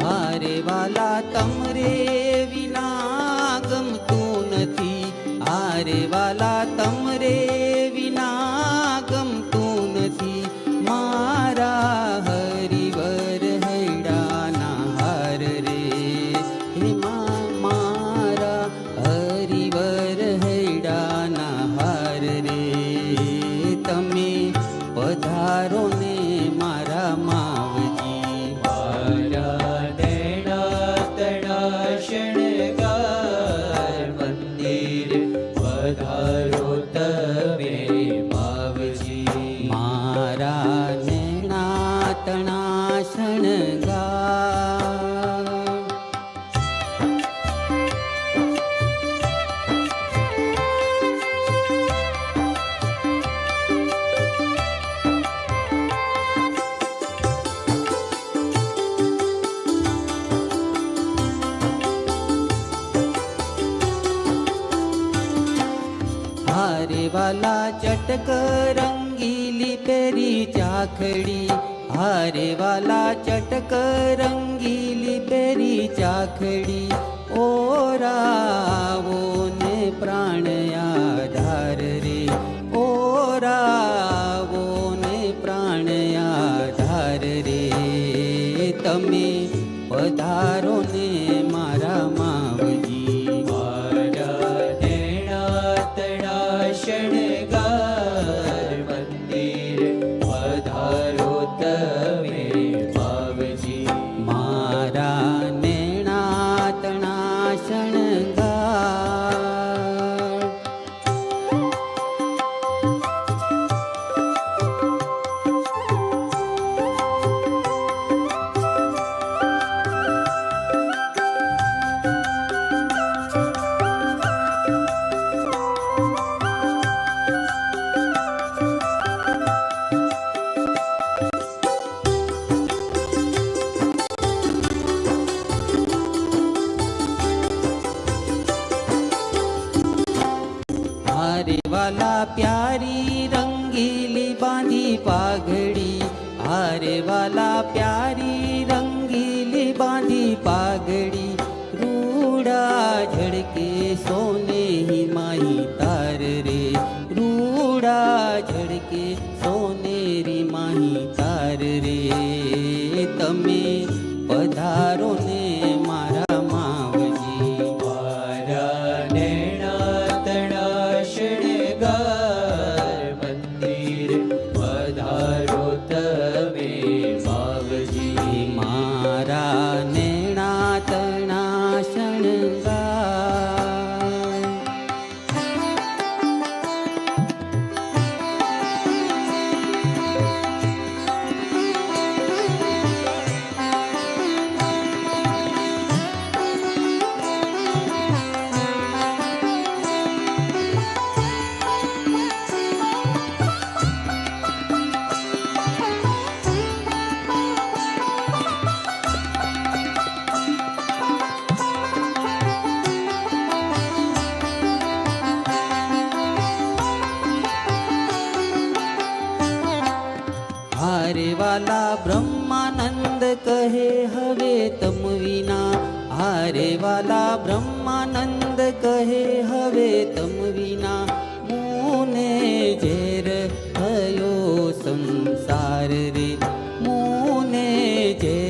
હારે વાલા તમરે વિના ગમતું નથી, હારે વાલા તમરે વિના ગમતું નથી. મારા હરિવર હૈડાના હાર રે, હે મારા હરિવર હૈડાના હાર રે. તમે પધારો ને મારા માવજી, મારા નૈણા તણા શણગાર મંદિર પધારો તમે માવજી. મારા નૈણા તણા શણગાર. હારે વાલા ચટક રંગીલી પેરી ચાખડી, હારે વાલા ચટક રંગીલી પેરી ચાખડી. ઓરાવો ને પ્રાણ આધાર રે, ઓરાવો ને પ્રાણ આધાર રે. તમે પધારો ને મારા માવજી, મારા નૈણા તણા શણગાર મંદિર પધારો તમે માવજી. મારા નૈણા તણા શણગાર. હારે વાલા પ્યારી રંગીલી બાંધી પાઘડી, હારે વાલા પ્યારી રંગીલી બાંધી પાઘડી. રૂડા ઝડકે સોને માહી તાર રે, રૂડા ઝડકે સોનેરી માહી તાર રે. તમે પધારો ને મારા માવજી, મારા નૈણા તણા શણગાર મંદિર પધારો તમે માવજી. મારા નૈણા તણા શણગાર. હારે વાલા બ્રહ્માનંદ કહે હવે તમ વિના, હારે વાલા બ્રહ્માનંદ કહે હવે તમ વિના. મુને ઝેર થયો સંસાર રે, મુને ઝેર